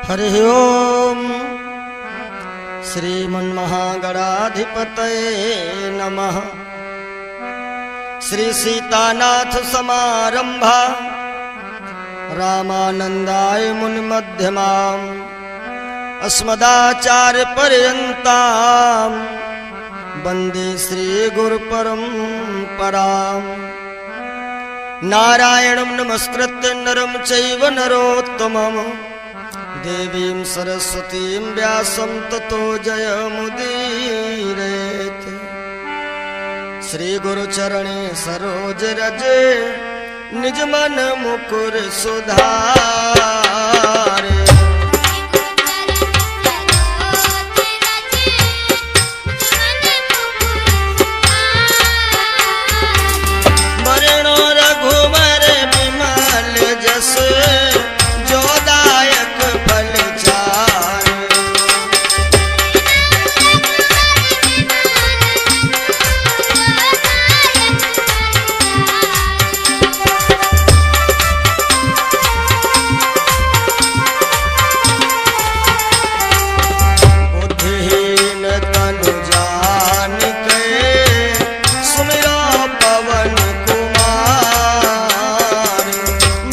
हरि ओम श्रीमन्महागणाधिपतये नमः। श्री सीतानाथ समारंभा रामानंदाय मुनिमध्यमाम् अस्मदाचार्य पर्यन्ताम् वन्दे श्री गुरुपरम्पराम्। नारायणं नमस्कृत्य नरं चैव नरोत्तमम् देवीं सरस्वतीं व्यासं ततो जयमुदीरयेत्। श्री गुरुचरणे सरोज रज निज मन मुकुर सुधारे। वरणो रघुवर विमल जस जो दायक फल चार। बुद्धिहीन तनु जानिके सुमिरो पवन कुमार।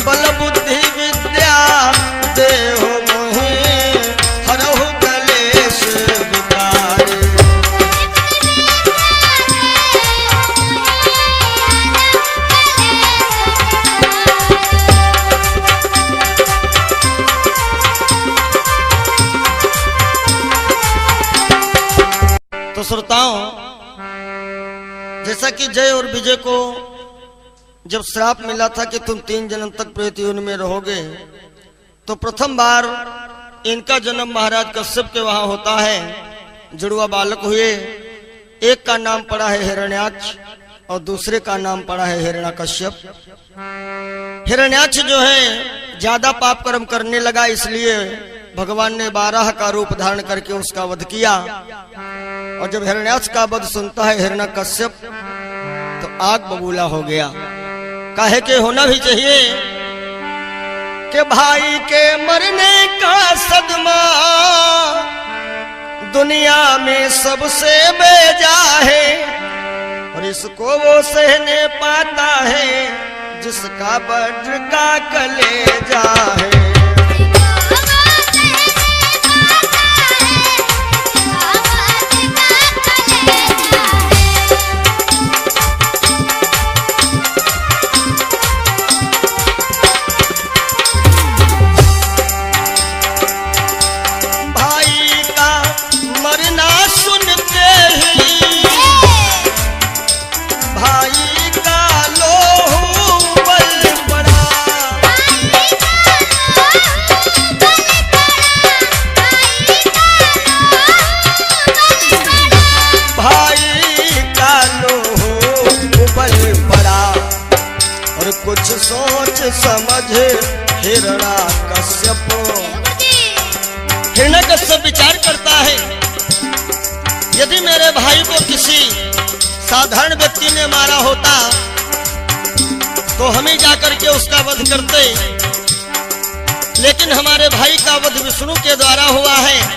बल बुद्धि विद्या देहु मोहि हरहु कलेश विकार। तो श्रोताओं, जैसा कि जय और विजय को जब श्राप मिला था कि तुम 3 जन्म तक प्रेत योनि में रहोगे, तो प्रथम बार इनका जन्म महाराज कश्यप के वहां होता है। जुड़वा बालक हुए, एक का नाम पड़ा है हिरण्याक्ष और दूसरे का नाम पड़ा है हिरण्यकश्यप। हिरण्याक्ष जो है ज्यादा पाप कर्म करने लगा, इसलिए भगवान ने 12 का रूप धारण करके उसका वध किया। और जब हिरण्याक्ष का वध सुनता है हिरण्यकश्यप तो आग बबूला हो गया। काहे के होना भी चाहिए कि भाई के मरने का सदमा दुनिया में सबसे बेजा है, और इसको वो सहने पाता है जिसका वज्र का कलेजा है। कुछ सोच समझ हिरण्यकश्यप। हिरण्यकश्यप विचार करता है, यदि मेरे भाई को किसी साधारण व्यक्ति ने मारा होता तो हम ही जाकर के उसका वध करते, लेकिन हमारे भाई का वध विष्णु के द्वारा हुआ है,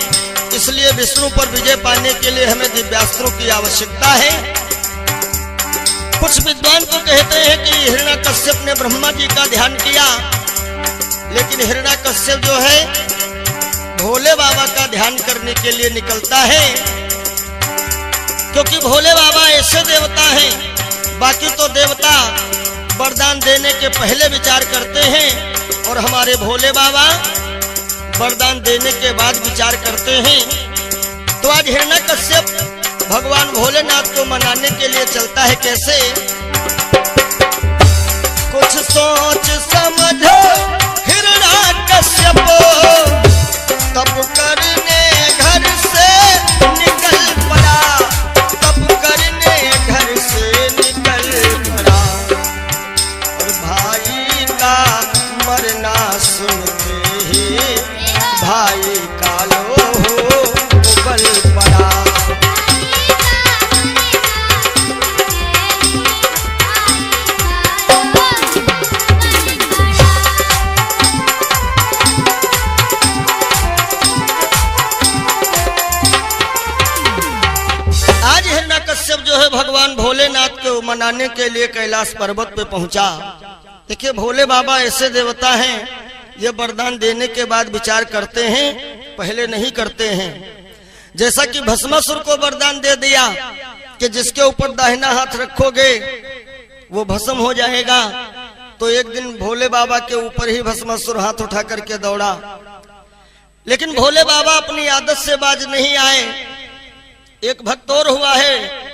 इसलिए विष्णु पर विजय पाने के लिए हमें दिव्यास्त्रों की आवश्यकता है। कुछ विद्वान तो कहते हैं कि हिरण्यकश्यप ने ब्रह्मा जी का ध्यान किया, लेकिन हिरण्यकश्यप जो है भोले बाबा का ध्यान करने के लिए निकलता है, क्योंकि भोले बाबा ऐसे देवता हैं, बाकी तो देवता वरदान देने के पहले विचार करते हैं और हमारे भोले बाबा वरदान देने के बाद विचार करते हैं। तो आज हिरण्यकश्यप भगवान भोलेनाथ को मनाने के लिए चलता है। कैसे? कुछ सोच समझ हिरण्यकश्यप तप करने घर से निकल पड़ा। तप करने घर से निकल पड़ा और भाई का मरना सुनते ही भाई का लोह उबल पड़ा। भगवान भोलेनाथ को मनाने के लिए कैलाश पर्वत पे पहुंचा। देखिए भोले बाबा ऐसे देवता हैं, ये वरदान देने के बाद विचार करते हैं, पहले नहीं करते हैं। जैसा कि भस्मासुर को वरदान दे दिया कि जिसके ऊपर दाहिना हाथ रखोगे वो भस्म हो जाएगा, तो एक दिन भोले बाबा के ऊपर ही भस्मासुर हाथ उठा करके दौड़ा। लेकिन भोले बाबा अपनी आदत से बाज नहीं आए। एक भक्त और हुआ है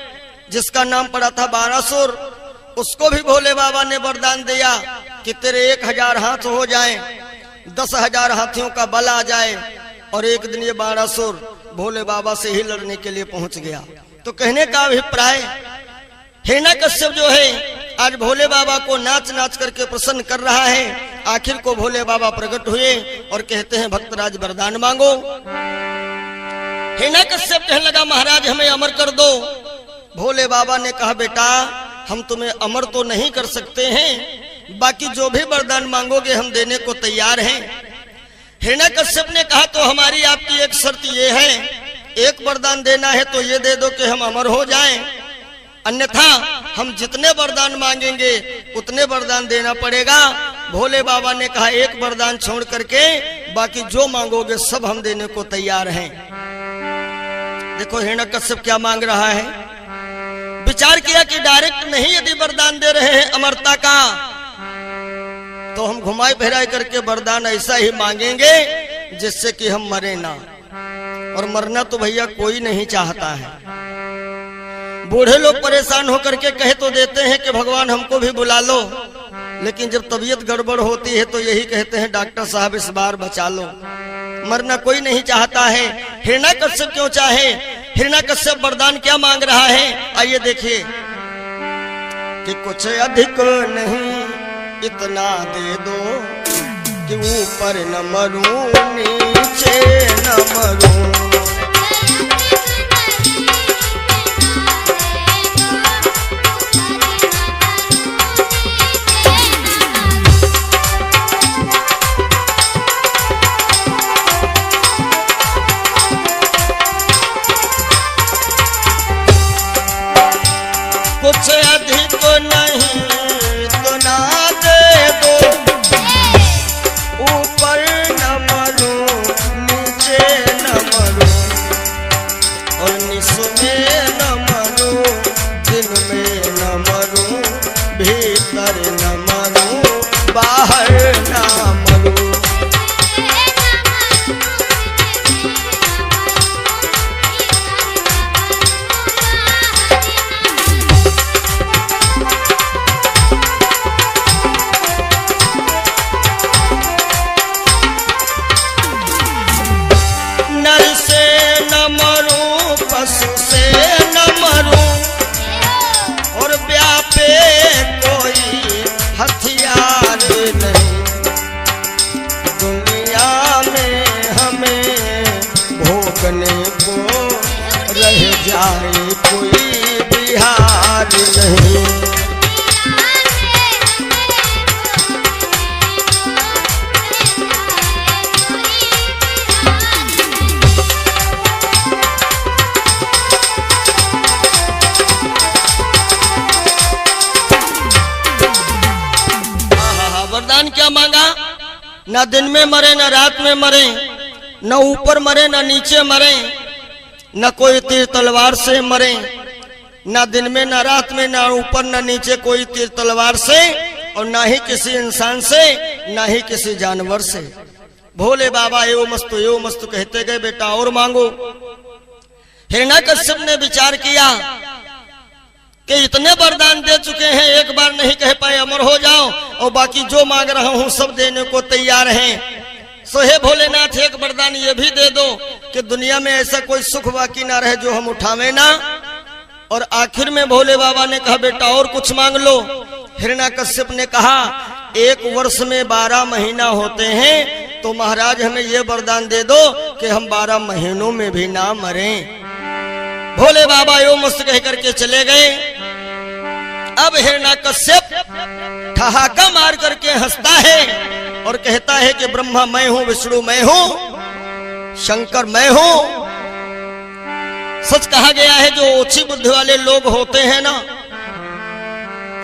जिसका नाम पड़ा था बारासुर, उसको भी भोले बाबा ने वरदान दिया कि तेरे 1000 हाथ हो जाएं, 10,000 हाथियों का बल आ जाए। और एक दिन ये बारासुर भोले बाबा से ही लड़ने के लिए पहुंच गया। तो कहने का अभिप्राय, हिरण्यकश्यप जो है आज भोले बाबा को नाच नाच करके प्रसन्न कर रहा है। आखिर को भोले बाबा प्रकट हुए और कहते हैं भक्तराज वरदान मांगो। हिरण्यकश्यप कहने लगा महाराज हमें अमर कर दो। भोले बाबा ने कहा बेटा हम तुम्हें अमर तो नहीं कर सकते हैं, बाकी जो भी वरदान मांगोगे हम देने को तैयार हैं। हिरण्यकश्यप ने कहा तो हमारी आपकी एक शर्त ये है, एक वरदान देना है तो ये दे दो कि हम अमर हो जाएं, अन्यथा हम जितने वरदान मांगेंगे उतने वरदान देना पड़ेगा। भोले बाबा ने कहा एक वरदान छोड़ करके बाकी जो मांगोगे सब हम देने को तैयार हैं। देखो हिरण्यकश्यप क्या मांग रहा है। विचार किया कि डायरेक्ट नहीं यदि वरदान दे रहे हैं अमरता का, तो हम घुमाई फिराई करके वरदान ऐसा ही मांगेंगे जिससे कि हम मरे ना। और मरना तो भैया कोई नहीं चाहता है। बूढ़े लोग परेशान होकर के कहे तो देते हैं कि भगवान हमको भी बुला लो, लेकिन जब तबीयत गड़बड़ होती है तो यही कहते हैं डॉक्टर साहब इस बार बचा लो। मरना कोई नहीं चाहता है। हिरण्यकश्यप क्यों चाहे? हिरण्यकश्यप वरदान क्या मांग रहा है, आइए देखिए कि कुछ अधिक नहीं इतना दे दो कि ऊपर न मरूं नीचे न मरूं। कुछ अधिक नहीं इतना दे दो, ऊपर न मरूं नीचे न मरूं, और निस में न मरूं दिन में न मरूं, भीतर न मरूं बाहर न मरूं। पशु से न मरूं और व्यापे कोई हथियार नहीं, दुनिया में हमें भोगने को रह जाए कोई बिहार नहीं। वरदान क्या मांगा? ना दिन में मरे ना रात में मरे, न ऊपर मरे ना नीचे मरे, न कोई तीर तलवार से मरे, ना दिन में ना रात में, ना ऊपर ना नीचे कोई तीर तलवार से, और ना ही किसी इंसान से, ना ही किसी जानवर से। भोले बाबा एवं मस्तु कहते गए बेटा और मांगो। हिरण्यकश्यप ने विचार किया कि इतने वरदान दे चुके हैं, एक बार नहीं कह पाए अमर हो जाओ, और बाकी जो मांग रहा हूं सब देने को तैयार हैं। सो हे भोलेनाथ एक वरदान ये भी दे दो कि दुनिया में ऐसा कोई सुख बाकी ना रहे जो हम उठावे ना। और आखिर में भोले बाबा ने कहा बेटा और कुछ मांग लो। हिरण्यकश्यप ने कहा 1 वर्ष में 12 महीना होते हैं, तो महाराज हमें ये वरदान दे दो कि हम 12 महीनों में भी ना मरें। भोले बाबा यो मस्त कह करके चले गए। अब हिरण्यकश्यप ठहाका मार करके हंसता है और कहता है कि ब्रह्मा मैं हूं, विष्णु मैं हूं, शंकर मैं हूं। सच कहा गया है जो ओछी बुद्धि वाले लोग होते हैं ना,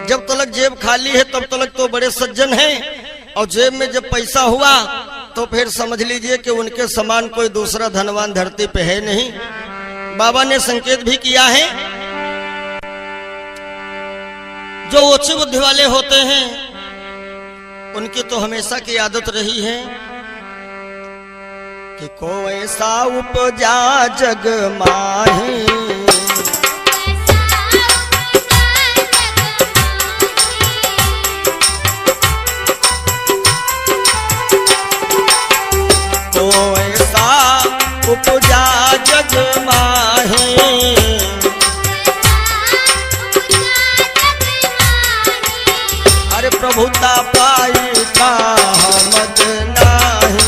जब तलक जेब खाली है तब तलक तो बड़े सज्जन हैं, और जेब में जब पैसा हुआ तो फिर समझ लीजिए कि उनके समान कोई दूसरा धनवान धरती पे है नहीं। बाबा ने संकेत भी किया है, जो ओछी बुद्धि वाले होते हैं उनकी तो हमेशा की आदत रही है कि कोई ऐसा उपजा जग माही, कोई ऐसा उपजा जग माही, अरे प्रभुता पाई का हमद नाही,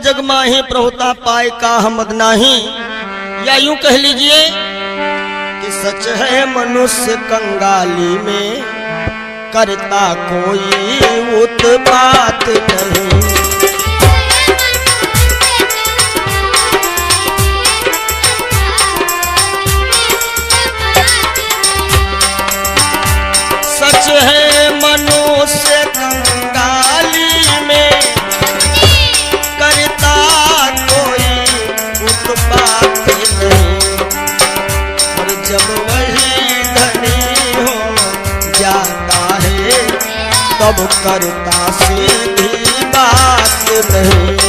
जग माही प्रभुता पाए का हमद नाही। या यूं कह लीजिए कि सच है मनुष्य कंगाली में करता कोई उत्पात नहीं, सच है मनुष्य कंगाली में करता कोई उत्पात नहीं, और जब वही धनी हो जाता है तब करता सीधी बात नहीं।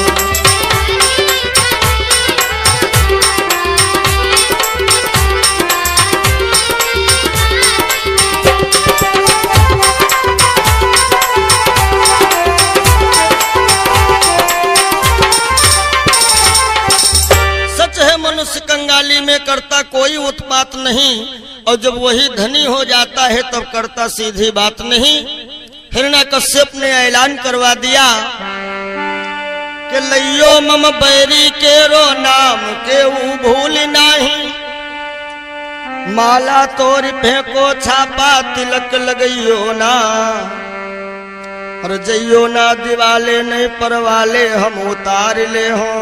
कंगाली में करता कोई उत्पात नहीं, और जब वही धनी हो जाता है तब करता सीधी बात नहीं। हिरण्यकश्यप ने ऐलान करवा दिया कि लइयो मम बैरी के रो नाम के भूल नहीं, माला तोर फेंको छापा तिलक लगइयो ना, और जइयो ना दिवाले नहीं परवाले हम उतार ले हो,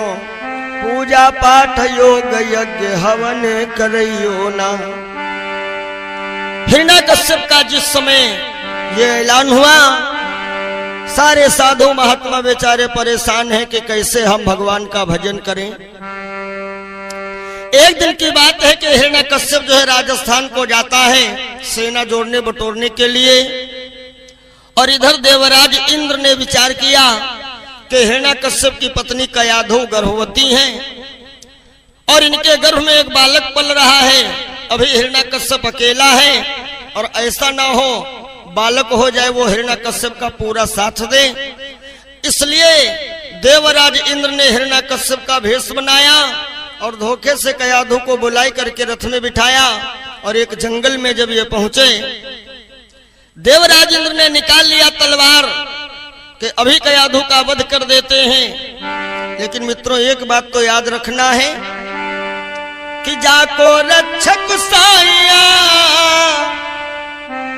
पूजा पाठ योग यज्ञ हवन करियो ना। हिरण्यकश्यप का जिस समय ये ऐलान हुआ, सारे साधु महात्मा बेचारे परेशान हैं कि कैसे हम भगवान का भजन करें। एक दिन की बात है कि हिरण्यकश्यप जो है राजस्थान को जाता है सेना जोड़ने बटोरने के लिए, और इधर देवराज इंद्र ने विचार किया कि हिरण्यकश्यप की पत्नी कयाधु गर्भवती हैं और इनके गर्भ में एक बालक पल रहा है। अभी हिरण्यकश्यप अकेला है और ऐसा ना हो बालक हो जाए वो हिरण्यकश्यप का पूरा साथ दे, इसलिए देवराज इंद्र ने हिरण्यकश्यप का भेष बनाया और धोखे से कयाधु को बुलाई करके रथ में बिठाया, और एक जंगल में जब ये पहुंचे देवराज इंद्र ने निकाल लिया तलवार कि अभी कयाधु का वध कर देते हैं। लेकिन मित्रों एक बात तो याद रखना है कि जाको रक्षक साया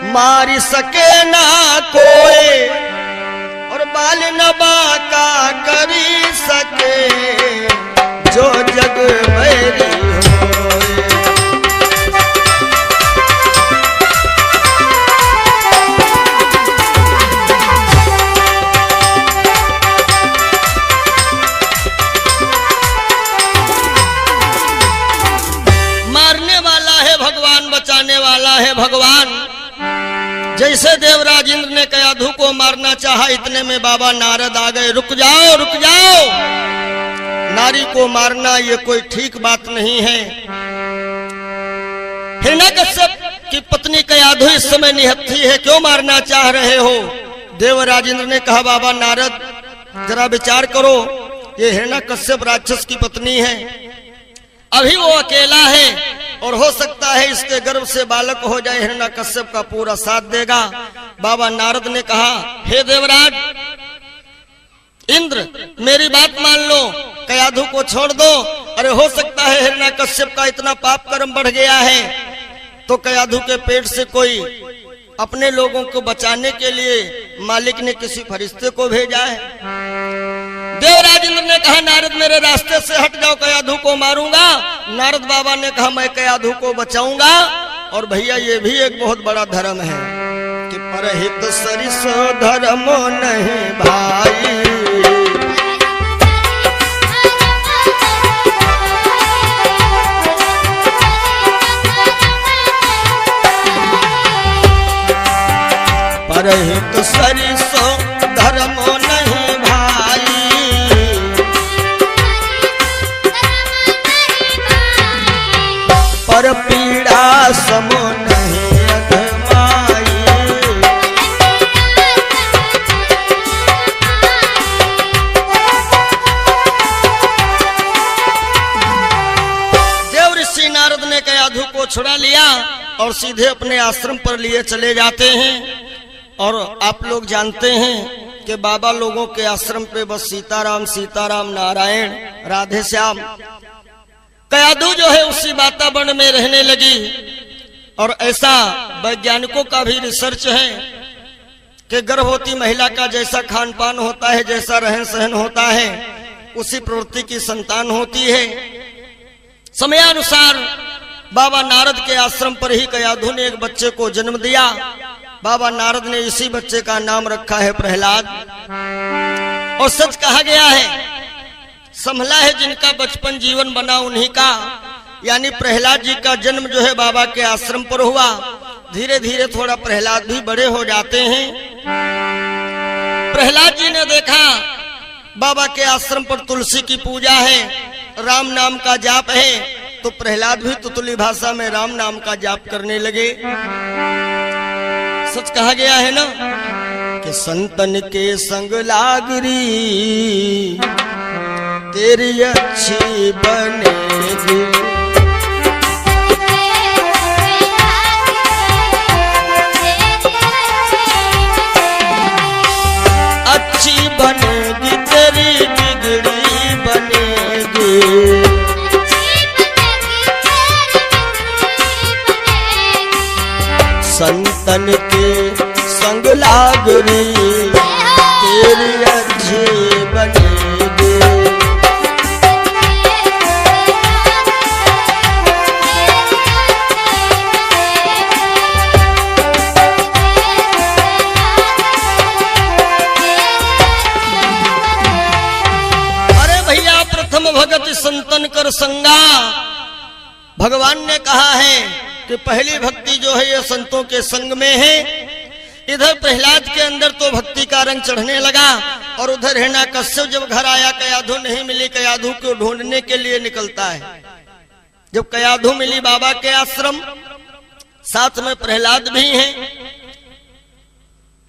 मारी सके ना कोई, और बाल नबा का करी सके जो जग बैरी होए। बचाने वाला है भगवान। जैसे देवराज इंद्र ने कयाधु को मारना चाहा, इतने में बाबा नारद आ गए। रुक जाओ रुक जाओ, नारी को मारना ये कोई ठीक बात नहीं है। हिरण्यकश्यप की पत्नी कयाधु इस समय निहत्थी है, क्यों मारना चाह रहे हो? देवराज इंद्र ने कहा बाबा नारद जरा विचार करो, ये हिरण्यकश्यप राक्षस की पत्नी है, अभी वो अकेला है और हो सकता है इसके गर्भ से बालक हो जाए, हिरण्यकश्यप का पूरा साथ देगा। बाबा नारद ने कहा हे देवराज इंद्र मेरी बात मान लो, कयाधु को छोड़ दो। अरे हो सकता है हिरण्यकश्यप का इतना पाप कर्म बढ़ गया है तो कयाधु के पेट से कोई अपने लोगों को बचाने के लिए मालिक ने किसी फरिश्ते को भेजा है। देवराज इंद्र ने कहा नारद मेरे रास्ते से हट जाओ, कयाधु को मारूंगा। नारद बाबा ने कहा मैं कयाधु को बचाऊंगा। और भैया ये भी एक बहुत बड़ा धर्म है कि परहित सरिस धर्मो नहीं भाई, परहित सरिसो धर्मो नहीं भाई, पर पीड़ा समो नहीं अधमाई। देव ऋषि नारद ने कयाधु को छुड़ा लिया और सीधे अपने आश्रम पर लिए चले जाते हैं। और आप लोग जानते हैं कि बाबा लोगों के आश्रम पे बस सीताराम सीताराम नारायण राधे श्याम। कयाधु जो है उसी वातावरण में रहने लगी। और ऐसा वैज्ञानिकों का भी रिसर्च है कि गर्भवती महिला का जैसा खान पान होता है, जैसा रहन सहन होता है, उसी प्रवृत्ति की संतान होती है। समयानुसार बाबा नारद के आश्रम पर ही कयाधु ने एक बच्चे को जन्म दिया। बाबा नारद ने इसी बच्चे का नाम रखा है प्रहलाद। और सच कहा गया है संभला है जिनका बचपन जीवन बना उन्हीं का, यानी प्रहलाद जी का जन्म जो है बाबा के आश्रम पर हुआ। धीरे धीरे थोड़ा प्रहलाद भी बड़े हो जाते हैं। प्रहलाद जी ने देखा बाबा के आश्रम पर तुलसी की पूजा है, राम नाम का जाप है, तो प्रहलाद भी तुतली भाषा में राम नाम का जाप करने लगे। सच कहा गया है ना कि संतन के संग लागरी तेरी अच्छी बनेगी, अच्छी बनेगी तेरी बिगड़ी बनेगी, संतन के संग लागरी तेरी अच्छी बनेगी। अरे भैया प्रथम भगत संतन कर संगा, भगवान ने कहा है कि पहली भक्ति जो है ये संतों के संग में है। इधर प्रहलाद के अंदर तो भक्ति का रंग चढ़ने लगा और उधर हिरण्यकश्यप जब घर आया, कयाधु नहीं मिली, कयाधु को ढूंढने के लिए निकलता है। जब कयाधु मिली बाबा के आश्रम, साथ में प्रहलाद भी हैं।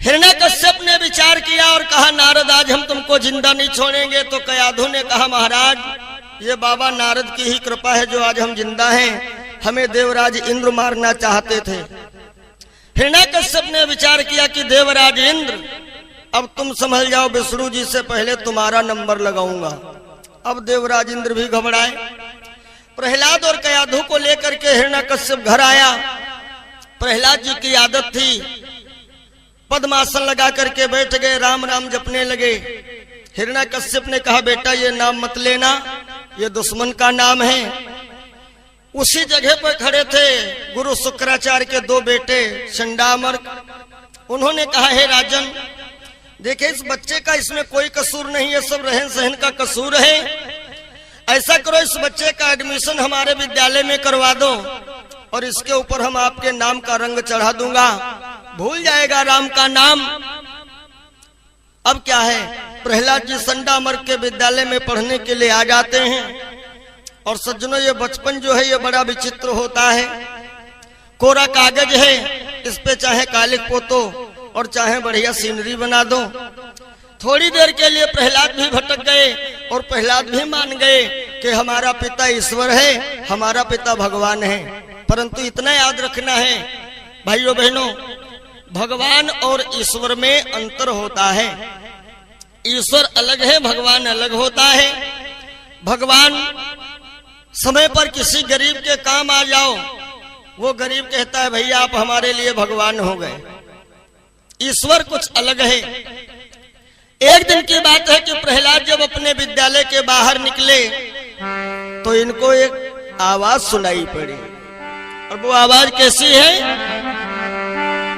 हिरण्यकश्यप ने विचार किया और कहा नारद आज हम तुमको जिंदा नहीं छोड़ेंगे। तो कयाधु ने कहा महाराज ये बाबा नारद की ही कृपा है जो आज हम जिंदा हैं, हमें देवराज इंद्र मारना चाहते थे। हिरण्यकश्यप ने विचार किया कि देवराज इंद्र अब तुम संभल जाओ, विष्णु जी से पहले तुम्हारा नंबर लगाऊंगा। अब देवराज इंद्र भी घबराए। प्रहलाद और कयाधु को लेकर के हिरण्यकश्यप घर आया। प्रहलाद जी की आदत थी पद्मासन लगा करके बैठ गए, राम राम जपने लगे। हिरण्यकश्यप ने कहा बेटा ये नाम मत लेना, ये दुश्मन का नाम है। उसी जगह पर खड़े थे गुरु शुक्राचार्य के दो बेटे चंडामर्क। उन्होंने कहा हे राजन देखिए इस बच्चे का इसमें कोई कसूर नहीं है, सब रहन सहन का कसूर है। ऐसा करो इस बच्चे का एडमिशन हमारे विद्यालय में करवा दो और इसके ऊपर हम आपके नाम का रंग चढ़ा दूंगा, भूल जाएगा राम का नाम। अब क्या है प्रहलाद जी चंडामर्क के विद्यालय में पढ़ने के लिए आ जाते हैं। और सज्जनों ये बचपन जो है ये बड़ा विचित्र होता है। कोरा कागज है, इस पे चाहे कालिक पोतो और चाहे बढ़िया सीनरी बना दो। थोड़ी देर के लिए प्रहलाद भी भटक गए और प्रहलाद भी मान गए कि हमारा पिता ईश्वर है, हमारा पिता भगवान है। परंतु इतना याद रखना है भाइयों बहनों, भगवान और ईश्वर में अंतर होता है। ईश्वर अलग है, भगवान अलग होता है। भगवान समय पर किसी गरीब के काम आ जाओ, वो गरीब कहता है भैया आप हमारे लिए भगवान हो गए। ईश्वर कुछ अलग है। एक दिन की बात है कि प्रहलाद जब अपने विद्यालय के बाहर निकले तो इनको एक आवाज सुनाई पड़ी, और वो आवाज कैसी है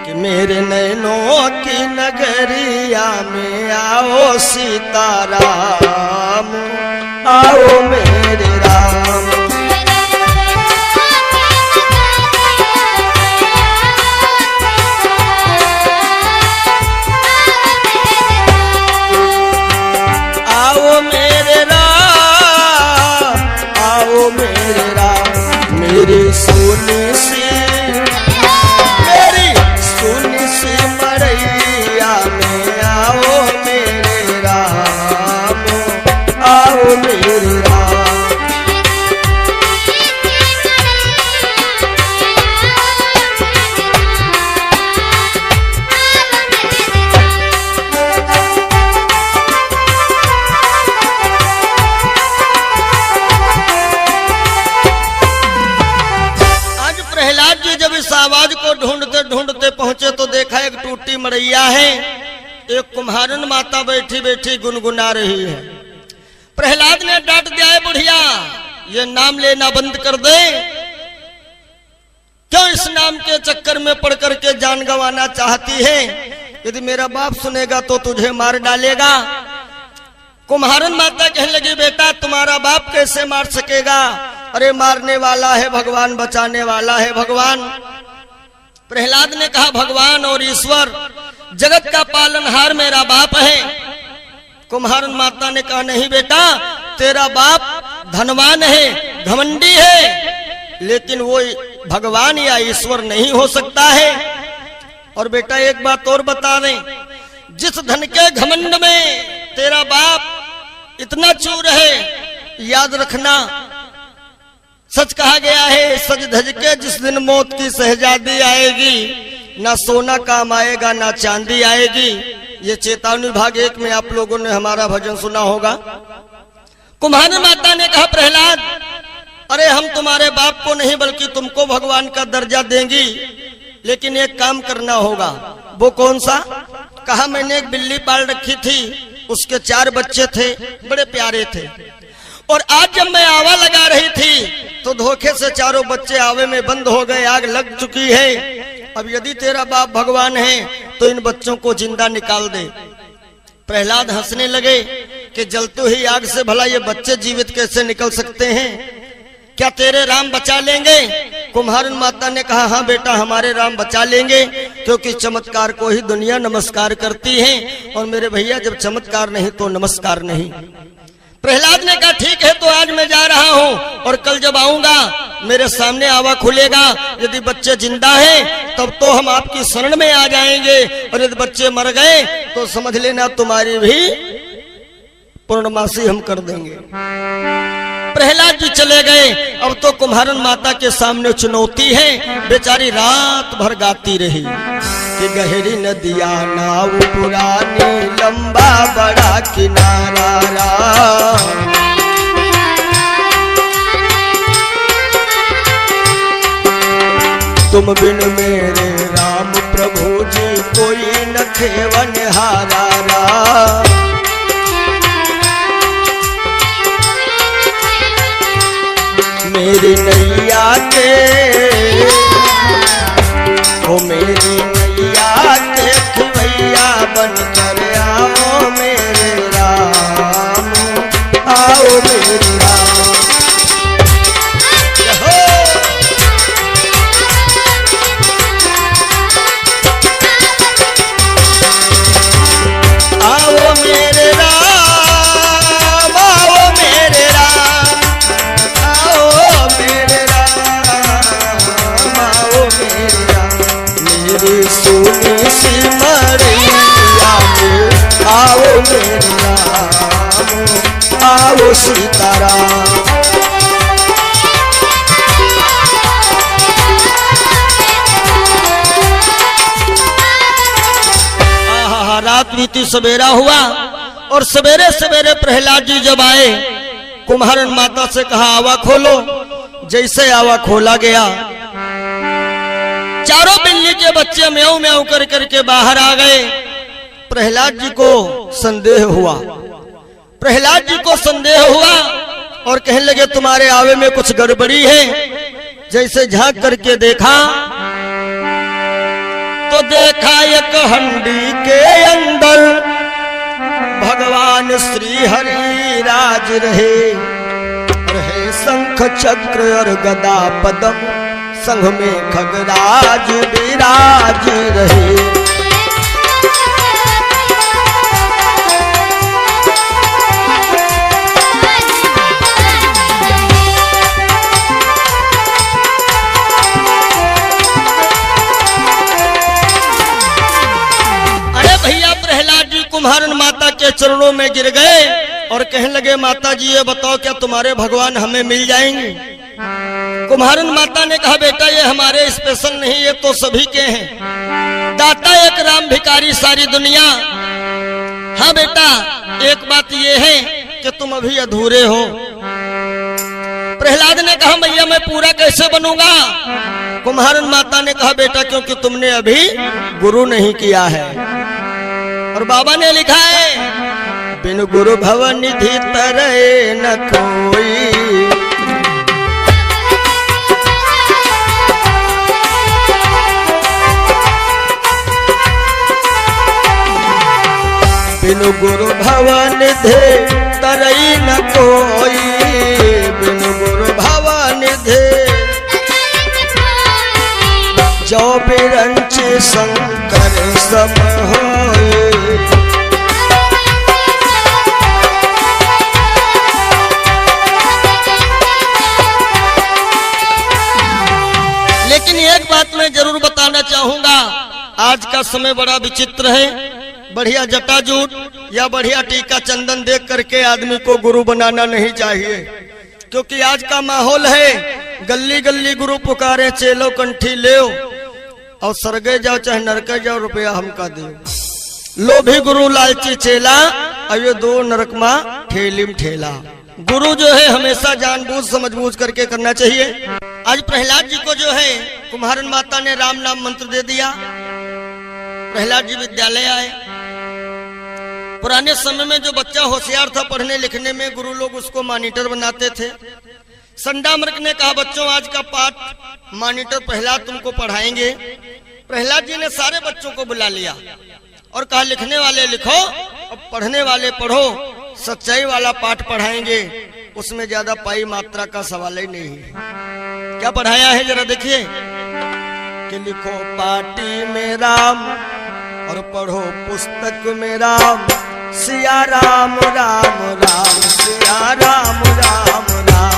कि मेरे नैनों की नगरिया में आओ सीताराम, आओ मेरे राम। आओ मेरे राम, आओ मेरे राम, मेरी सोनी सी, मेरी सोनी सी मरैया में आओ मेरे राम, आओ मेरे राम। इस आवाज को ढूंढते ढूंढते पहुंचे तो देखा एक टूटी मरैया है, एक कुम्हारन माता बैठी बैठी गुनगुना रही है। प्रहलाद ने डांट दिया है बुढ़िया ये नाम लेना बंद कर दे, क्यों इस नाम के चक्कर में पड़ करके जान गंवाना चाहती है? यदि मेरा बाप सुनेगा तो तुझे मार डालेगा। कुम्हारन माता कहने लगी बेटा तुम्हारा बाप कैसे मार सकेगा? अरे मारने वाला है भगवान, बचाने वाला है भगवान। प्रहलाद ने कहा भगवान और ईश्वर जगत का पालनहार मेरा बाप है। कुम्हारन माता ने कहा नहीं बेटा तेरा बाप धनवान है, घमंडी है, लेकिन वो भगवान या ईश्वर नहीं हो सकता है। और बेटा एक बात और बता दें, जिस धन के घमंड में तेरा बाप इतना चूर है, याद रखना सच कहा गया है सज धज के जिस दिन मौत की शहजादी आएगी, ना सोना काम आएगा ना चांदी आएगी। ये चेतावनी भाग 1 में आप लोगों ने हमारा भजन सुना होगा। कुम्हारन माता ने कहा प्रहलाद अरे हम तुम्हारे बाप को नहीं बल्कि तुमको भगवान का दर्जा देंगी, लेकिन एक काम करना होगा। वो कौन सा? कहा मैंने एक बिल्ली पाल रखी थी, उसके 4 बच्चे थे, बड़े प्यारे थे, और आज जब मैं आवा लगा रही थी तो धोखे से 4 बच्चे आवे में बंद हो गए, आग लग चुकी है। अब यदि तेरा बाप भगवान है तो इन बच्चों को जिंदा निकाल दे। प्रहलाद हंसने लगे कि जलते हुई आग से भला ये बच्चे जीवित कैसे निकल सकते हैं? क्या तेरे राम बचा लेंगे? कुम्हारन माता ने कहा हाँ बेटा हमारे राम बचा लेंगे, क्योंकि चमत्कार को ही दुनिया नमस्कार करती है, और मेरे भैया जब चमत्कार नहीं तो नमस्कार नहीं। प्रहलाद ने कहा ठीक है तो आज मैं जा रहा हूँ, और कल जब आऊंगा मेरे सामने आवा खुलेगा, यदि बच्चे जिंदा हैं तब तो हम आपकी शरण में आ जाएंगे, और यदि बच्चे मर गए तो समझ लेना तुम्हारी भी पूर्णमासी हम कर देंगे। प्रहलाद जी चले गए। अब तो कुम्हारन माता के सामने चुनौती है, बेचारी रात भर गाती रही कि गहरी नदिया नाव पुरानी, लंबा बड़ा किनारा तुम बिन मेरे राम प्रभु जी कोई न खेवन हारा मेरी नैया के, ओ मेरी नैया के खिवैया बन कर आओ मेरे राम, आओ मेरे राम। आओ मेरे राम, आओ मेरे राम, आओ मेरे राम, आओ मेरे राम, मेरी सोनी सिमरिया में आओ मेरे राम आओ सीताराम। रात बीती सवेरा हुआ और सवेरे सवेरे प्रहलाद जी जब आए, कुम्हारन माता से कहा आवा खोलो। जैसे आवा खोला गया, चारों बिल्ली के बच्चे म्याऊ म्याऊ कर करके बाहर आ गए। प्रहलाद जी को संदेह हुआ, प्रहलाद जी को संदेह हुआ और कहने लगे तुम्हारे आवे में कुछ गड़बड़ी है। जैसे झांक करके देखा तो देखा एक हंडी के अंदर भगवान श्री हरि राज रहे, शंख चक्र और गदा पदम संग में खगराज विराज रहे। कुम्हारन माता के चरणों में गिर गए और कहने लगे माता जी ये बताओ क्या तुम्हारे भगवान हमें मिल जाएंगे? कुम्हारन माता ने कहा बेटा ये हमारे स्पेशल नहीं, ये तो सभी के हैं। दाता एक राम भिखारी सारी दुनिया। हाँ बेटा एक बात ये है कि तुम अभी अधूरे हो। प्रहलाद ने कहा भैया मैं पूरा कैसे बनूंगा? कुम्हारन माता ने कहा बेटा क्योंकि तुमने अभी गुरु नहीं किया है। और बाबा ने लिखा है बिन गुरु भव निधि तरह न कोई, बिन गुरु भव निधि तरह न कोई, बिन गुरु भव निधि जो बिरंच शंकर सम होए। लेकिन एक बात मैं जरूर बताना चाहूंगा, आज का समय बड़ा विचित्र है। बढ़िया जटाजूट या बढ़िया टीका चंदन देख करके आदमी को गुरु बनाना नहीं चाहिए, क्योंकि आज का माहौल है गली गली गुरु पुकारे चेलो कंठी ले और सरगे जाओ चाहे नरके जाओ रुपया हमका दे। लोभी गुरु लालची चेला अयो दो नरकमा ठेलिम ठेला। गुरु जो है हमेशा जानबूझ समझबूझ करके करना चाहिए। आज प्रहलाद जी को जो है कुम्हारन माता ने राम नाम मंत्र दे दिया। प्रहलाद जी विद्यालय आए। पुराने समय में जो बच्चा होशियार था पढ़ने लिखने में, गुरु लोग उसको मॉनिटर बनाते थे। संडामर्क ने कहा बच्चों आज का पाठ मॉनिटर प्रहलाद तुमको पढ़ाएंगे। प्रहलाद जी ने सारे बच्चों को बुला लिया और कहा लिखने वाले लिखो और पढ़ने वाले पढ़ो, सच्चाई वाला पाठ पढ़ाएंगे, उसमें ज्यादा पाई मात्रा का सवाल ही नहीं है। क्या पढ़ाया है जरा देखिए कि लिखो पाटी में राम और पढ़ो पुस्तक में राम, सिया राम राम राम सिया राम राम राम।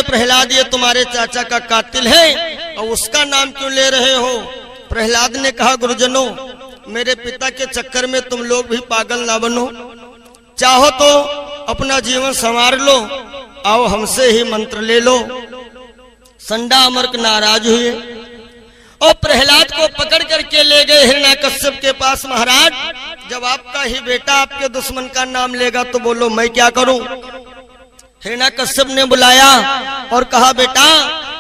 प्रहलाद ये तुम्हारे चाचा का कातिल है और उसका नाम क्यों ले रहे हो? प्रहलाद ने कहा गुरुजनों मेरे पिता के चक्कर में तुम लोग भी पागल ना बनो, चाहो तो अपना जीवन संवार लो, आओ हमसे ही मंत्र ले लो। संडा अमर्क नाराज हुए और प्रहलाद को पकड़ करके ले गए हिरण्याकश्यप के पास। महाराज जब आपका ही बेटा आपके दुश्मन का नाम लेगा तो बोलो मैं क्या करूं? हिरण्याकश्यप ने बुलाया और कहा बेटा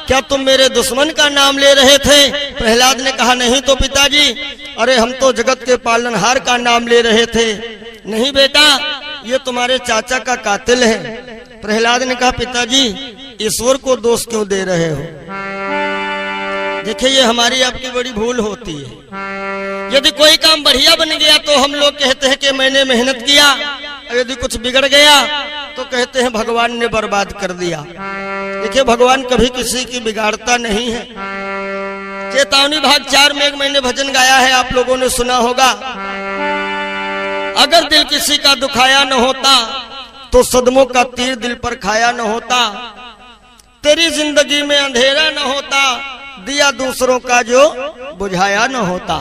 क्या तुम मेरे दुश्मन का नाम ले रहे थे? प्रहलाद ने कहा नहीं तो पिताजी, अरे हम तो जगत के पालनहार का नाम ले रहे थे। नहीं बेटा, ये तुम्हारे चाचा का कातिल है। प्रहलाद ने कहा पिताजी, ईश्वर को दोष क्यों दे रहे हो? देखिए, ये हमारी आपकी बड़ी भूल होती है। यदि कोई काम बढ़िया बन गया तो हम लोग कहते हैं कि मैंने मेहनत किया, और यदि कुछ बिगड़ गया तो कहते हैं भगवान ने बर्बाद कर दिया। देखिए, भगवान कभी किसी की बिगाड़ता नहीं है। चेतावनी भाग 4 में एक मैंने भजन गाया है, आप लोगों ने सुना होगा। अगर दिल किसी का दुखाया न होता तो सदमों का तीर दिल पर खाया न होता। तेरी जिंदगी में अंधेरा न होता, दिया दूसरों का जो बुझाया न होता।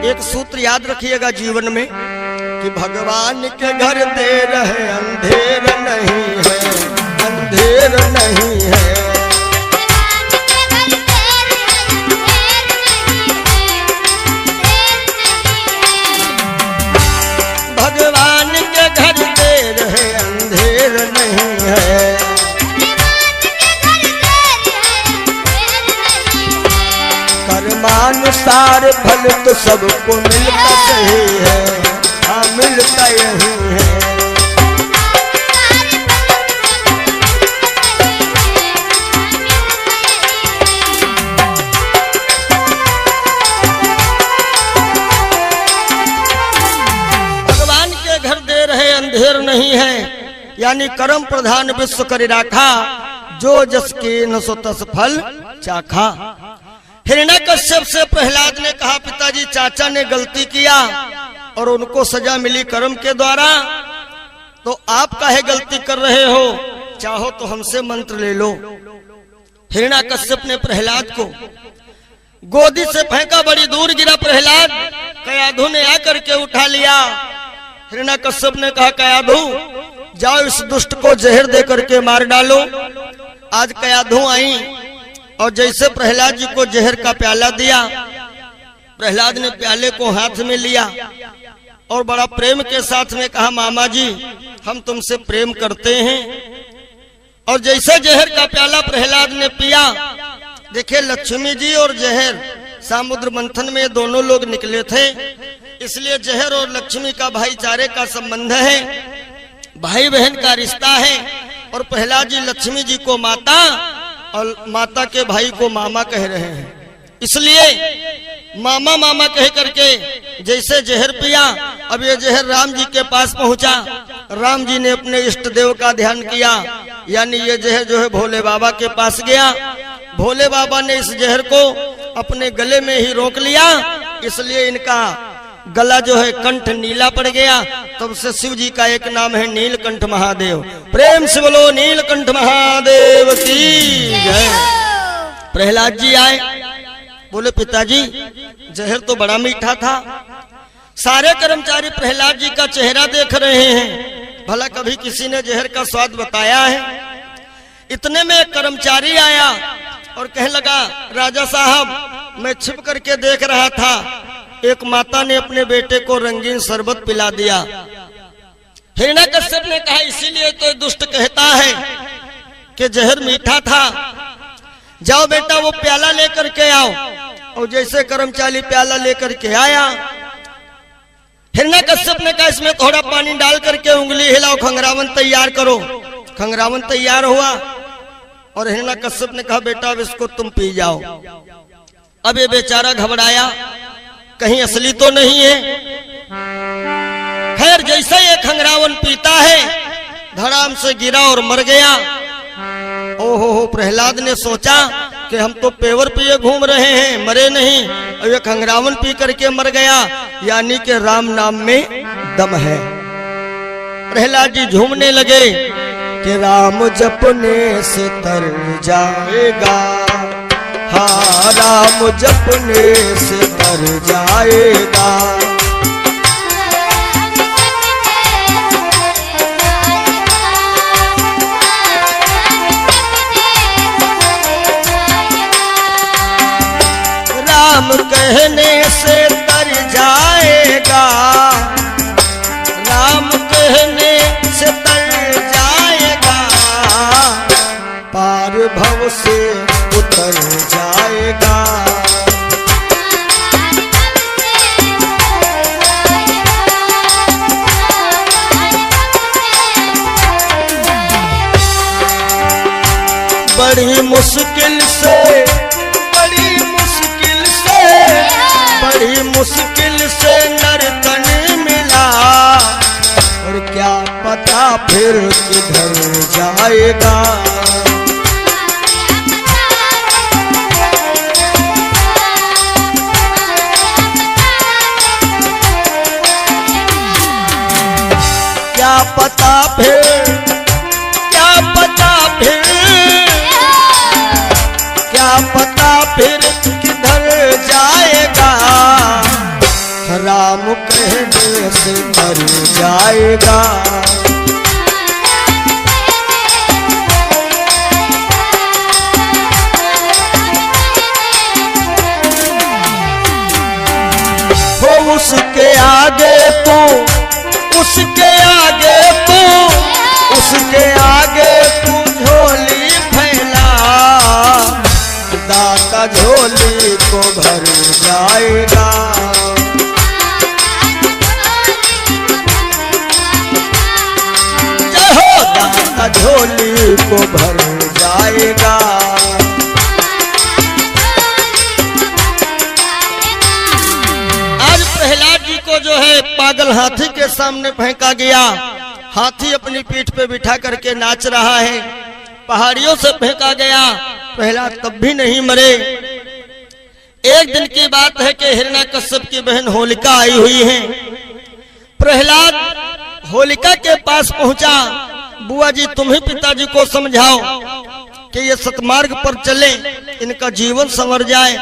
एक सूत्र याद रखिएगा जीवन में कि भगवान के घर देर है, अंधेर नहीं है, अंधेर नहीं है। भगवान के घर देर है, अंधेर नहीं है। कर्मानुसार फल तो सबको मिलता सही है, हाँ मिलता यही है। भगवान के घर देर है, अंधेर नहीं है, यानी कर्म प्रधान विश्व करि राखा, जो जस के न सो तस फल चाखा। हिरण्यकश्यप से प्रहलाद ने कहा पिताजी, चाचा ने गलती किया और उनको सजा मिली कर्म के द्वारा, तो आप काहे गलती कर रहे हो? चाहो तो हमसे मंत्र ले लो। हिरण्यकश्यप ने प्रहलाद को गोदी से फेंका, बड़ी दूर गिरा प्रहलाद। कयाधु ने आकर के उठा लिया। हिरण्यकश्यप ने कहा कयाधु, जाओ इस दुष्ट को जहर दे करके मार डालो। आज कयाधु आई और जैसे प्रहलाद जी को जहर का प्याला दिया, प्रहलाद ने प्याले को हाथ में लिया और बड़ा प्रेम के साथ में कहा मामा जी, हम तुमसे प्रेम करते हैं। और जैसे जहर का प्याला प्रहलाद ने पिया, देखिए लक्ष्मी जी और जहर समुद्र मंथन में दोनों लोग निकले थे, इसलिए जहर और लक्ष्मी का भाईचारे का संबंध है, भाई बहन का रिश्ता है। और प्रहलाद जी लक्ष्मी जी को माता और माता के भाई को मामा कह रहे हैं, इसलिए मामा मामा कह करके जैसे जहर पिया। अब ये जहर राम जी के पास पहुंचा, राम जी ने अपने इष्ट देव का ध्यान किया, यानी ये जहर जो है भोले बाबा के पास गया। भोले बाबा ने इस जहर को अपने गले में ही रोक लिया, इसलिए इनका गला जो है कंठ नीला पड़ गया। तब से शिव जी का एक नाम है नीलकंठ महादेव। प्रेम से बोलो नीलकंठ महादेव की जय। प्रहलाद जी आए, बोले पिताजी जहर तो बड़ा मीठा था। सारे कर्मचारी प्रहलाद जी का चेहरा देख रहे हैं, भला कभी किसी ने जहर का स्वाद बताया है? इतने में एक कर्मचारी आया और कहने लगा राजा साहब, मैं छिप करके देख रहा था, एक माता ने अपने बेटे को रंगीन शरबत पिला दिया। हिरण्यकश्यप ने कहा इसीलिए तो दुष्ट कहता है कि जहर मीठा था। जाओ बेटा वो प्याला लेकर के आओ। और जैसे कर्मचारी प्याला लेकर के आया, हिरण्यकश्यप ने कहा इसमें थोड़ा पानी डाल करके उंगली हिलाओ, खंगरावन तैयार करो। खंगरावन तैयार हुआ और हिरण्यकश्यप ने कहा बेटा अब इसको तुम पी जाओ। अब ये बेचारा घबराया, कहीं असली तो नहीं है। खैर जैसे ये खंगरावन पीता है, धड़ाम से गिरा और मर गया। ओहो, प्रहलाद ने सोचा कि हम तो पेवर पिए घूम रहे हैं, मरे नहीं, और ये खंगरावन पी करके मर गया, यानी कि राम नाम में दम है। प्रहलाद जी झूमने लगे कि राम जपने से तर जाएगा, हाँ राम जपने से तर जाएगा। राम कहने से तर जाएगा, राम कहने से तर जाएगा, पार भव से उतर जाएगा। बड़ी मुश्किल से नर्तन मिला, और क्या पता फिर किधर जाएगा। क्या पता फिर किधर जाएगा। राम कहने से मर जाएगा। हो उसके आगे तू, उसके आगे तू झोली फैला, दाता झोली को भर जाएगा। दाता झोली को भर जाएगा। आज प्रहलाद जी को जो है पागल हाथी के सामने फेंका गया। हाथी अपनी पीठ पे बिठा करके नाच रहा है। पहाड़ियों से फेंका गया, प्रहलाद तब भी नहीं मरे। एक दिन की बात है कि हिरण्याकश्यप की बहन होलिका आई हुई है। प्रहलाद होलिका के पास पहुंचा। बुआ जी तुम ही पिताजी को समझाओ कि ये सतमार्ग पर चले, इनका जीवन संवर जाए।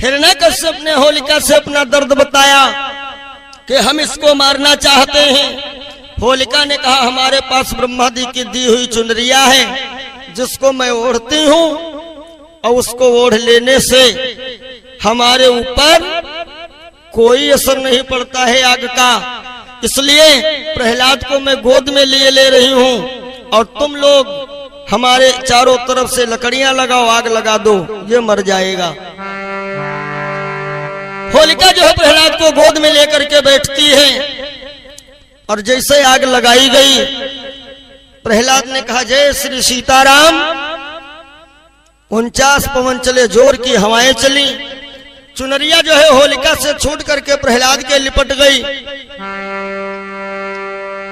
हिरण्याकश्यप ने होलिका से अपना दर्द बताया कि हम इसको मारना चाहते हैं। होलिका ने कहा हमारे पास ब्रह्मा जी की दी हुई चुनरिया है, जिसको मैं ओढ़ती हूँ, और उसको ओढ़ लेने से हमारे ऊपर कोई असर नहीं पड़ता है आग का। इसलिए प्रहलाद को मैं गोद में लिए ले रही हूँ, और तुम लोग हमारे चारों तरफ से लकड़ियां लगाओ, आग लगा दो, ये मर जाएगा। होलिका जो है प्रहलाद को गोद में लेकर के बैठती है, और जैसे आग लगाई गई, प्रहलाद ने कहा जय श्री सीताराम। 49 पवन चले, जोर की हवाएं चली। चुनरिया जो है होलिका से छूट करके प्रहलाद के लिपट गई,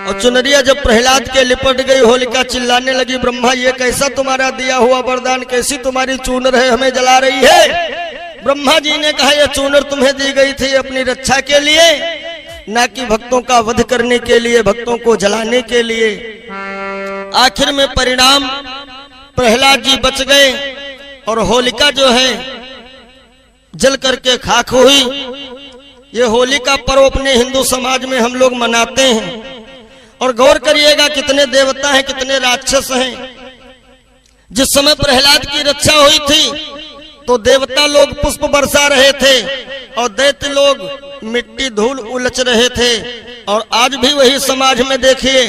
और चुनरिया जब प्रहलाद के लिपट गई, होलिका चिल्लाने लगी ब्रह्मा ये कैसा तुम्हारा दिया हुआ वरदान, कैसी तुम्हारी चूनर है, हमें जला रही है। ब्रह्मा जी ने कहा यह चूनर तुम्हें दी गई थी अपनी रक्षा के लिए, न कि भक्तों का वध करने के लिए, भक्तों को जलाने के लिए। आखिर में परिणाम प्रहलाद जी बच गए, और होलिका जो है जल करके खाक हुई। ये होली का पर्व अपने हिंदू समाज में हम लोग मनाते हैं, और गौर करिएगा कितने देवता हैं, कितने राक्षस हैं। जिस समय प्रहलाद की रक्षा हुई थी तो देवता लोग पुष्प बरसा रहे थे, और दैत्य लोग मिट्टी धूल उलच रहे थे। और आज भी वही समाज में देखिए,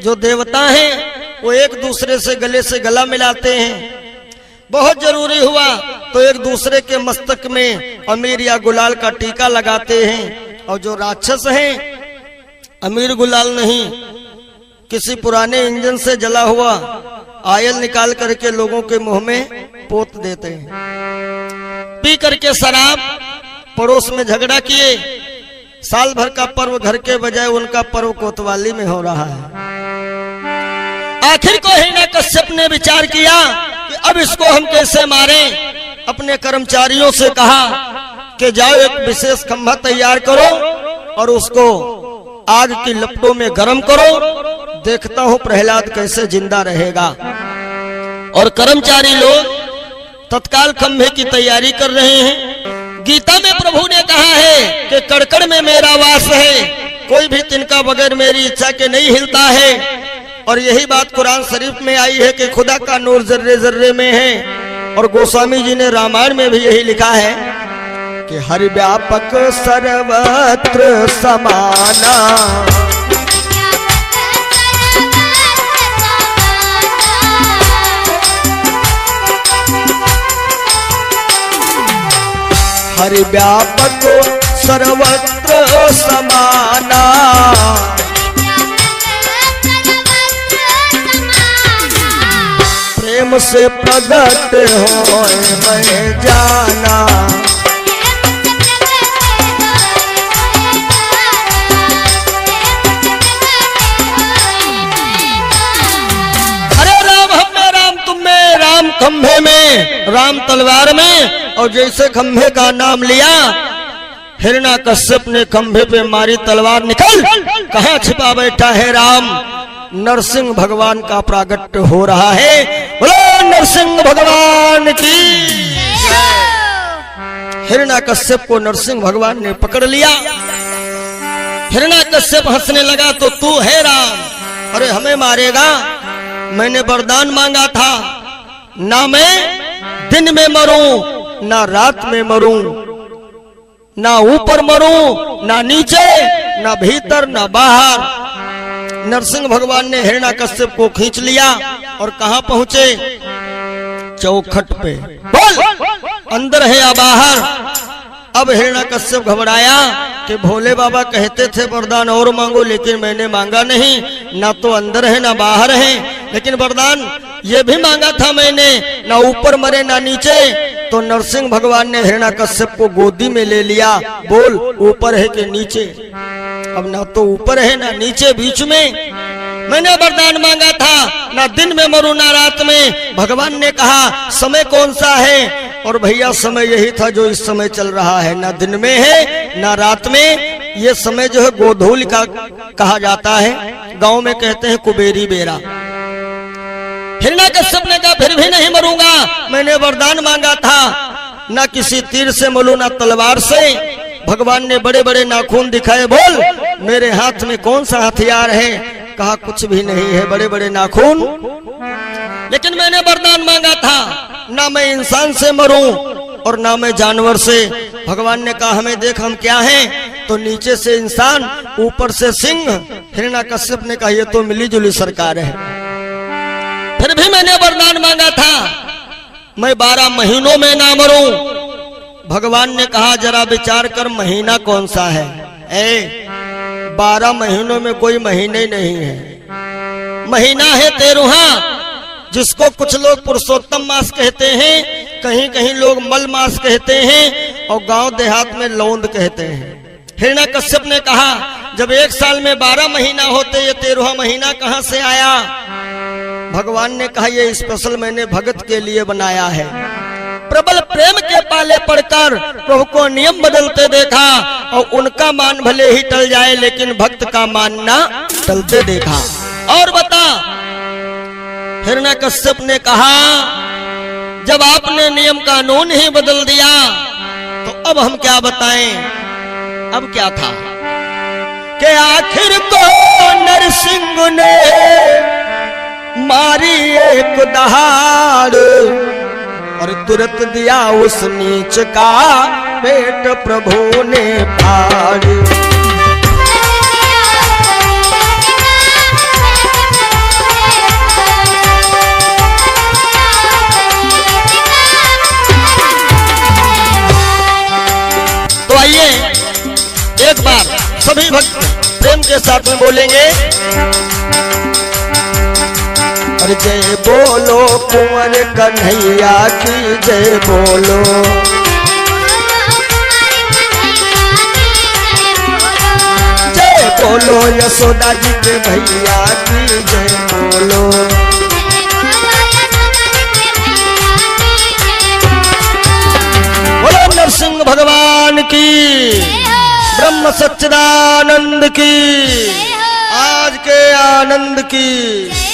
जो देवता हैं वो एक दूसरे से गले से गला मिलाते हैं। बहुत जरूरी हुआ तो एक दूसरे के मस्तक में अमीर या गुलाल का टीका लगाते हैं, और जो राक्षस हैं अमीर गुलाल नहीं, किसी पुराने इंजन से जला हुआ आयल निकाल करके लोगों के मुंह में पोत देते हैं। पी करके शराब, पड़ोस में झगड़ा किए, साल भर का पर्व घर के बजाय उनका पर्व कोतवाली में हो रहा है। आखिर को हिरण्याकश्यप ने विचार किया कि अब इसको हम कैसे मारें। अपने कर्मचारियों से कहा कि जाओ एक विशेष खंभा तैयार करो और उसको आग की लपटों में गर्म करो, देखता हूं प्रहलाद कैसे जिंदा रहेगा। और कर्मचारी लोग तत्काल खंभे की तैयारी कर रहे हैं। गीता में प्रभु ने कहा है कि कड़कड़ में मेरा वास है, कोई भी तिनका बगैर मेरी इच्छा के नहीं हिलता है। और यही बात कुरान शरीफ में आई है कि खुदा का नूर जर्रे जर्रे में है। और गोस्वामी जी ने रामायण में भी यही लिखा है कि हरि व्यापक सर्वत्र समाना, हरि व्यापक सर्वत्र समाना। प्रेम से प्रगट होए मैं जाना। राम खंभे में, राम तलवार में, और जैसे खंभे का नाम लिया हिरण्याकश्यप ने खंभे पे मारी तलवार, निकल कहाँ छिपा बैठा है राम। नरसिंह भगवान का प्रागट्य हो रहा है। बोलो नरसिंह भगवान की। हिरण्याकश्यप को नरसिंह भगवान ने पकड़ लिया। हिरण्याकश्यप हंसने लगा, तो तू है राम? अरे हमें मारेगा? मैंने वरदान मांगा था, ना मैं दिन में मरूं ना रात में मरूं, ना ऊपर मरूं ना नीचे, ना भीतर ना बाहर। नरसिंह भगवान ने हिरण्याकश्यप को खींच लिया और कहां पहुंचे? चौखट पे। बोल अंदर है या बाहर? अब हिरण्याकश्यप घबराया कि भोले बाबा कहते थे वरदान और मांगो, लेकिन मैंने मांगा नहीं, ना तो अंदर है ना बाहर है। लेकिन वरदान ये भी मांगा था मैंने, ना ऊपर मरे ना नीचे। तो नरसिंह भगवान ने हिरण्याकश्यप को गोदी में ले लिया। बोल ऊपर है कि नीचे? अब ना तो ऊपर है ना नीचे, बीच में। मैंने वरदान मांगा था, ना दिन में मरूं ना रात में। भगवान ने कहा समय कौन सा है? और भैया समय यही था जो इस समय चल रहा है, ना दिन में है ना रात में। ये समय जो है गोधूल का कहा जाता है, गांव में कहते हैं कुबेरी बेरा। हिरण्याकश्यप ने कहा फिर भी नहीं मरूंगा, मैंने वरदान मांगा था, ना किसी तीर से मरूं ना तलवार से। भगवान ने बड़े बड़े नाखून दिखाए। बोल मेरे हाथ में कौन सा हथियार है? कहा कुछ भी नहीं है, बड़े बड़े नाखून। लेकिन मैंने वरदान मांगा था, ना मैं इंसान से मरूं और ना मैं जानवर से। भगवान ने कहा हमें देख हम क्या हैं? तो नीचे से इंसान, ऊपर से सिंह। हिरण्याकश्यप ने कहा ये तो मिली जुली सरकार है। फिर भी मैंने वरदान मांगा था, मैं 12 महीनों में ना मरूं। भगवान ने कहा जरा विचार कर, महीना कौन सा है? 12 महीनों में कोई महीने नहीं है। महीना है 13, जिसको कुछ लोग पुरुषोत्तम मास कहते हैं, कहीं कहीं लोग मल मास कहते हैं, और गांव देहात में लौंद कहते हैं। हिरण्याकश्यप ने कहा जब एक साल में 12 महीना होते, ये 13वां महीना कहां से आया? भगवान ने कहा ये स्पेशल मैंने भगत के लिए बनाया है। प्रबल प्रेम के पाले पड़कर प्रभु को नियम बदलते देखा, और उनका मान भले ही टल जाए लेकिन भक्त का मान ना टलते देखा। और बता, हिरण्याकश्यप ने कहा जब आपने नियम कानून ही बदल दिया तो अब हम क्या बताएं? अब क्या था कि आखिर को नरसिंह ने मारी एक दहाड़, और तुरंत दिया उस नीच का पेट प्रभु ने फाड़। तो आइए एक बार सभी भक्त प्रेम के साथ में बोलेंगे, और जय बोलो कुंवर कन्हैया की जय बोलो। जय बोलो यशोदा जी के भैया की जय बोलो। बोलो नरसिंह भगवान की, ब्रह्म सच्चिदानंद की, आज के आनंद की।